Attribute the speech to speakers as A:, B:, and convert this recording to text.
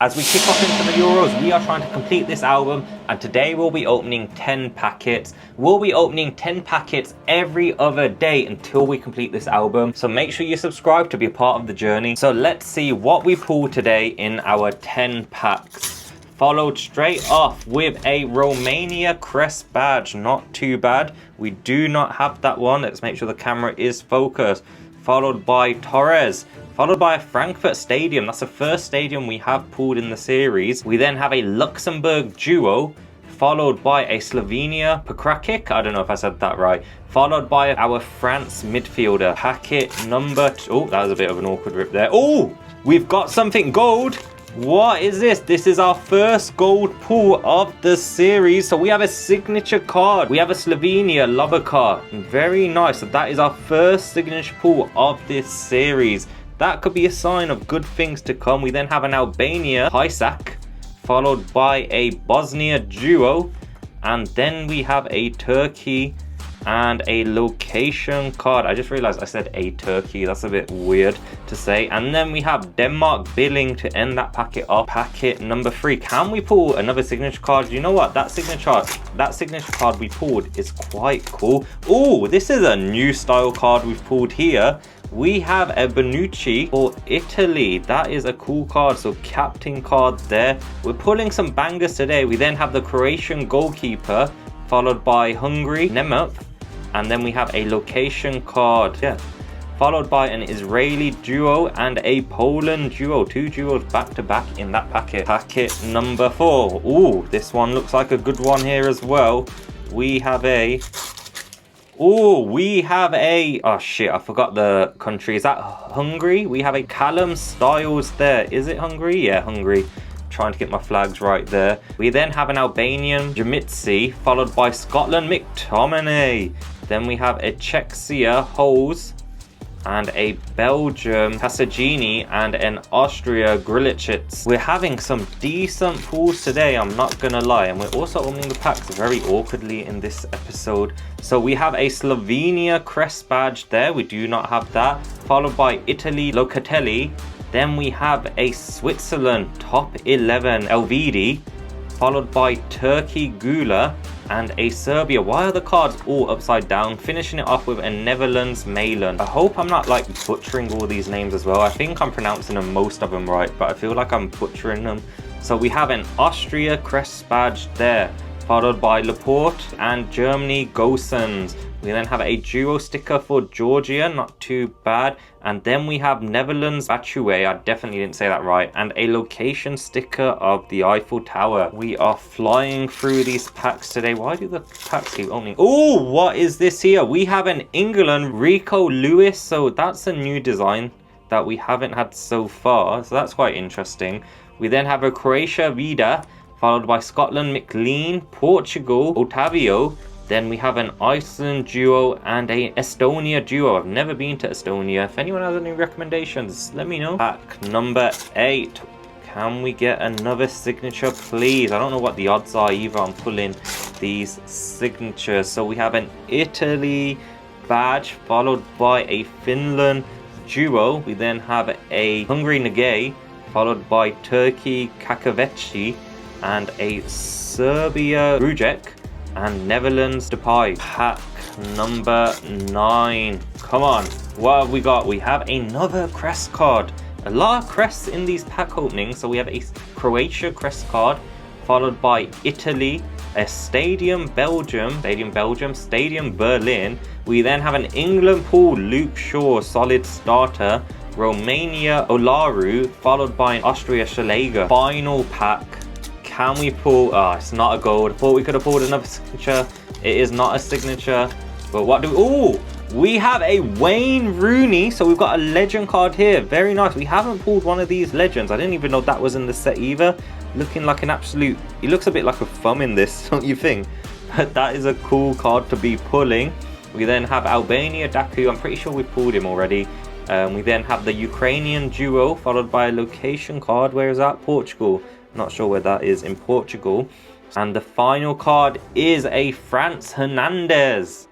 A: As we kick off into the Euros, we are trying to complete this album, and today we'll be opening 10 packets. We'll be opening 10 packets every other day until we complete this album. So make sure you subscribe to be a part of the journey. So let's see what we pull today in our 10 packs. Followed straight off with a Romania crest badge. Not too bad. We do not have that one. Let's make sure the camera is focused. Followed by Torres. Followed by a Frankfurt Stadium. That's the first stadium we have pulled in the series. We then have a Luxembourg duo, followed by a Slovenia Pekrakic. I don't know if I said that right. Followed by our France midfielder. Packet number oh, that was a bit of an awkward rip there. Oh, we've got something gold. What is this? This is our first gold pull of the series. So we have a signature card. We have a Slovenia Lobotka. Very nice. So that is our first signature pull of this series. That could be a sign of good things to come. We then have an Albania Hisak, followed by a Bosnia duo, and then we have a Turkey and a location card. I just realized I said a Turkey. That's a bit weird to say. And then we have Denmark Billing to end that packet off. Packet number 3. Can we pull another signature card? You know what? That signature card we pulled is quite cool. Oh, this is a new style card we've pulled here. We have a Bonucci for Italy. That is a cool card. So captain card there. We're pulling some bangers today. We then have the Croatian goalkeeper, followed by Hungary Nemeth, and then we have a location card, followed by an Israeli duo and a Poland duo. 2 duos back to back in that packet. Packet number 4. Ooh, this one looks like a good one here as well. We have a oh shit, I forgot the country. Is that Hungary? We have a Callum Styles there. Is it Hungary? Yeah, Hungary. Trying to get my flags right there. We then have an Albanian Jamitsi, followed by Scotland McTominay. Then we have a Czechia Hose, and a Belgium Pasagini, and an Austria Grilichitz. We're having some decent pulls today, I'm not gonna lie, and we're also opening the packs very awkwardly in this episode. So we have a Slovenia crest badge there. We do not have that. Followed by Italy Locatelli. Then we have a Switzerland top 11 LVD, followed by Turkey Gula, and a Serbia. Why are the cards all upside down? Finishing it off with a Netherlands Malin. I hope I'm not like butchering all these names as well. I think I'm pronouncing most of them right, but I feel like I'm butchering them. So we have an Austria crest badge there, followed by Laporte and Germany Gosens. We then have a duo sticker for Georgia, not too bad. And then we have Netherlands Batoué, I definitely didn't say that right, and a location sticker of the Eiffel Tower. We are flying through these packs today. Why do the packs keep opening? Oh, what is this here? We have an England Rico Lewis. So that's a new design that we haven't had so far. So that's quite interesting. We then have a Croatia Vida, followed by Scotland McLean, Portugal Otavio. Then we have an Iceland duo and a Estonia duo. I've never been to Estonia. If anyone has any recommendations, let me know. Pack number 8. Can we get another signature, please? I don't know what the odds are either on pulling these signatures. So we have an Italy badge, followed by a Finland duo. We then have a Hungary Nagay, followed by Turkey Kakaveci, and a Serbia Rujek, and Netherlands Depay. Pack number 9. Come on, what have we got? We have another crest card. A lot of crests in these pack openings. So we have a Croatia crest card, followed by Italy, a Stadium Belgium, Stadium Berlin. We then have an England pool Luke Shaw solid starter, Romania Olaru, followed by an Austria Schläger. Final pack. Can we pull? Oh, it's not a gold. I thought we could have pulled another signature. It is not a signature. But what do we... Oh, we have a Wayne Rooney. So we've got a legend card here. Very nice. We haven't pulled one of these legends. I didn't even know that was in the set either. Looking like an absolute... He looks a bit like a thumb in this, don't you think? But that is a cool card to be pulling. We then have Albania Daku. I'm pretty sure we pulled him already. We then have the Ukrainian duo, followed by a location card. Where is that? Portugal. Not sure where that is in Portugal. And the final card is a France Hernandez.